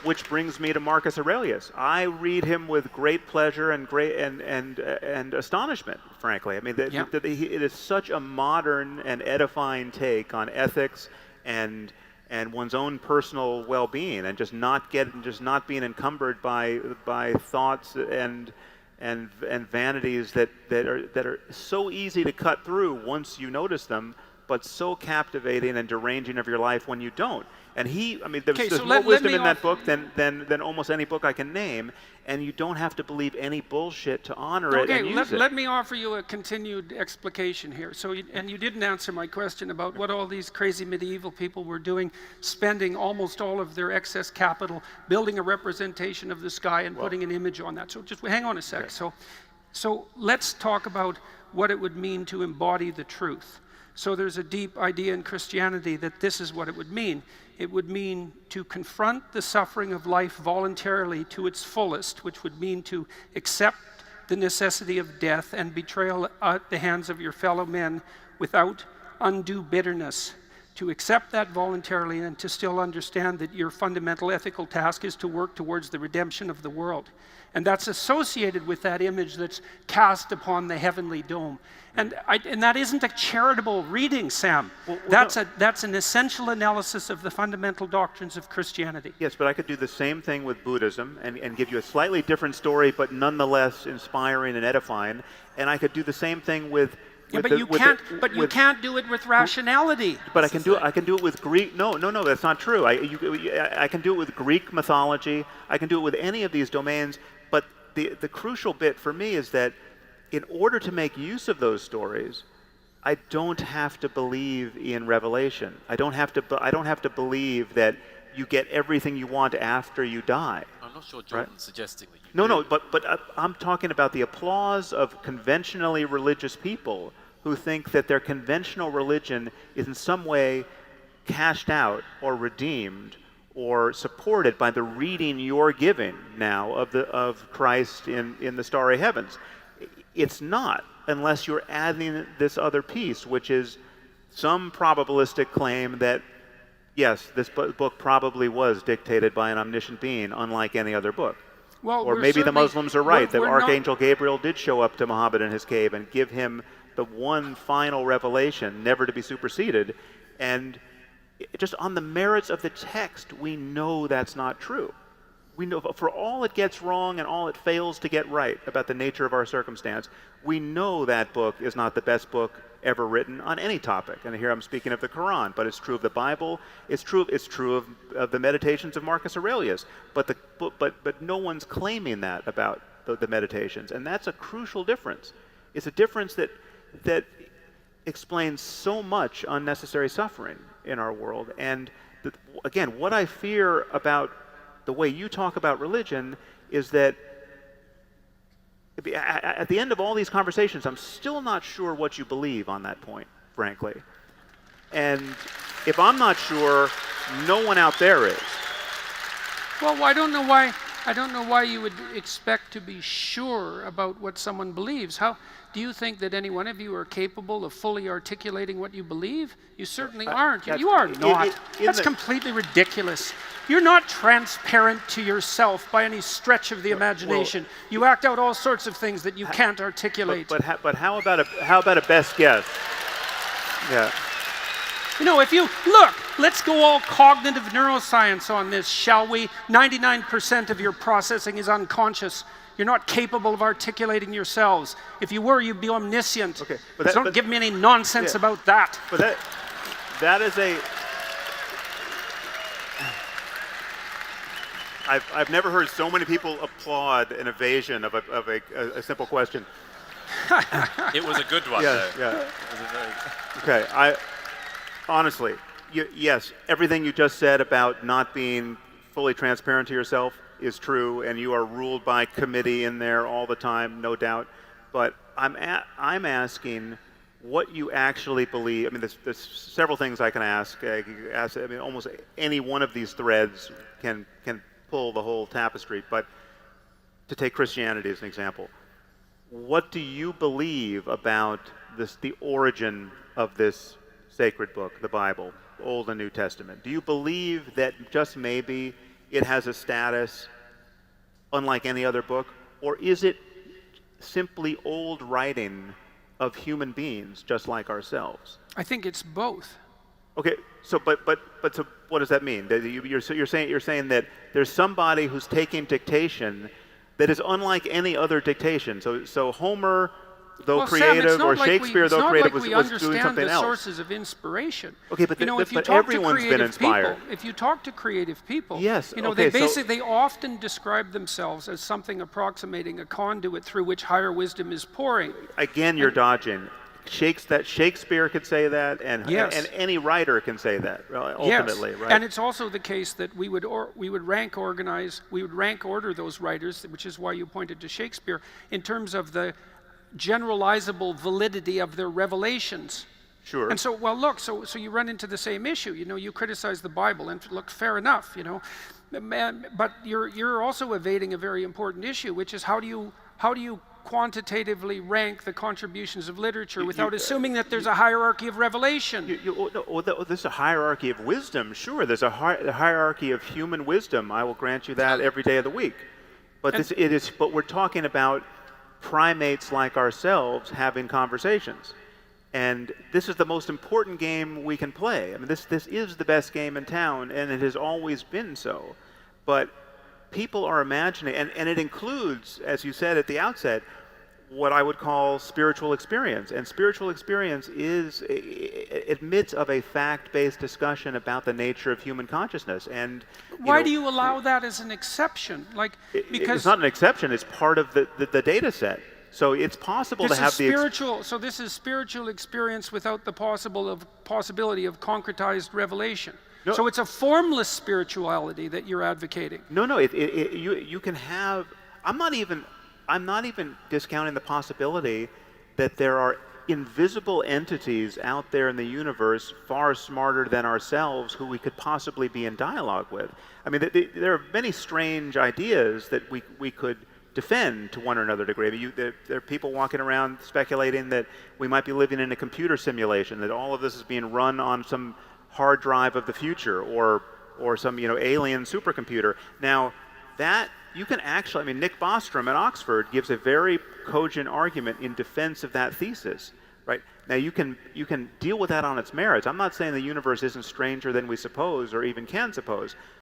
which brings me to Marcus Aurelius. I read him with great pleasure and astonishment, frankly. I mean, it is such a modern and edifying take on ethics and one's own personal well-being, and just not being encumbered by thoughts and vanities that are so easy to cut through once you notice them, but so captivating and deranging of your life when you don't. And there's more wisdom in that book than almost any book I can name, and you don't have to believe any bullshit to honor it and use it. Let me offer you a continued explication here. And you didn't answer my question about what all these crazy medieval people were doing, spending almost all of their excess capital, building a representation of the sky and putting an image on that. So just hang on a sec. Okay. So let's talk about what it would mean to embody the truth. So there's a deep idea in Christianity that this is what it would mean. It would mean to confront the suffering of life voluntarily to its fullest, which would mean to accept the necessity of death and betrayal at the hands of your fellow men without undue bitterness. To accept that voluntarily and to still understand that your fundamental ethical task is to work towards the redemption of the world. And that's associated with that image that's cast upon the heavenly dome. And that isn't a charitable reading, Sam. That's an essential analysis of the fundamental doctrines of Christianity. Yes, but I could do the same thing with Buddhism and give you a slightly different story, but nonetheless inspiring and edifying. And I could do the same thing with you can't do it with rationality. But I can do it with Greek. No, that's not true. I can do it with Greek mythology. I can do it with any of these domains. But the crucial bit for me is that in order to make use of those stories, I don't have to believe in Revelation. I don't have to believe that you get everything you want after you die. I'm not sure Jordan's suggesting that you do. But I'm talking about the applause of conventionally religious people who think that their conventional religion is in some way cashed out or redeemed or supported by the reading you're giving now of Christ in the starry heavens. It's not, unless you're adding this other piece, which is some probabilistic claim that, yes, this book probably was dictated by an omniscient being, unlike any other book. Well, or maybe the Muslims are right, that Archangel Gabriel did show up to Muhammad in his cave and give him the one final revelation, never to be superseded. And just on the merits of the text, we know that's not true. We know, for all it gets wrong and all it fails to get right about the nature of our circumstance, we know that book is not the best book ever written on any topic. And here I'm speaking of the Quran, but it's true of the Bible. It's true of the Meditations of Marcus Aurelius. But no one's claiming that about the Meditations, and that's a crucial difference. It's a difference that explains so much unnecessary suffering in our world. And again, what I fear about the way you talk about religion is that at the end of all these conversations, I'm still not sure what you believe on that point, frankly. And if I'm not sure, no one out there is. Well, I don't know why you would expect to be sure about what someone believes. How do you think that any one of you are capable of fully articulating what you believe? You certainly aren't. You are not. That's completely ridiculous. You're not transparent to yourself by any stretch of the imagination. You act out all sorts of things that you can't articulate. But how about a best guess? Yeah. You know, if you look, let's go all cognitive neuroscience on this, shall we? 99% of your processing is unconscious. You're not capable of articulating yourselves. If you were, you'd be omniscient. Okay, don't give me any nonsense about that. But that is a. I've never heard so many people applaud an evasion of a simple question. It was a good one, though. Yeah. Okay, honestly, yes, everything you just said about not being fully transparent to yourself is true, and you are ruled by committee in there all the time, no doubt. But I'm asking what you actually believe. I mean, there's several things I can ask. I mean, almost any one of these threads can pull the whole tapestry. But to take Christianity as an example, what do you believe about the origin of this sacred book, the Bible, Old and New Testament? Do you believe that just maybe it has a status unlike any other book, or is it simply old writing of human beings just like ourselves? I think it's both. Okay, so but so what does that mean? That you're saying that there's somebody who's taking dictation that is unlike any other dictation. So Homer, though Well, Sam, creative, or Shakespeare, though creative, was doing something we understand the else. sources of inspiration. Okay, but if you but talk to everyone's been creative inspired. people, if you talk to creative people, Yes, they okay, they often describe themselves as something approximating a conduit through which higher wisdom is pouring. Again, you're dodging. Shakespeare could say that, and Yes. and any writer can say that. Ultimately, Yes. right? And it's also the case that we would rank order those writers, which is why you pointed to Shakespeare, in terms of the generalizable validity of their revelations. Sure. And so, well, look, so you run into the same issue. You criticize the Bible, and look, fair enough, but you're also evading a very important issue, which is how do you quantitatively rank the contributions of literature without assuming that there's a hierarchy of revelation? There's a hierarchy of wisdom. Sure, there's a hierarchy of human wisdom. I will grant you that every day of the week. But But we're talking about primates like ourselves having conversations, and this is the most important game we can play. I mean, this is the best game in town, and it has always been so. But people are imagining, and it includes, as you said at the outset, what I would call spiritual experience. And spiritual experience admits of a fact-based discussion about the nature of human consciousness. And why do you allow that as an exception? Because it's not an exception; it's part of the data set. So it's possible to have so this is spiritual experience without the possibility of concretized revelation. No. So it's a formless spirituality that you're advocating. No. You can have. I'm not even discounting the possibility that there are invisible entities out there in the universe far smarter than ourselves who we could possibly be in dialogue with. I mean, there are many strange ideas that we could defend to one or another degree. I mean, there are people walking around speculating that we might be living in a computer simulation, that all of this is being run on some hard drive of the future, or some alien supercomputer. Now, that you can actually, I mean, Nick Bostrom at Oxford gives a very cogent argument in defense of that thesis, right? Now, you can deal with that on its merits. I'm not saying the universe isn't stranger than we suppose or even can suppose,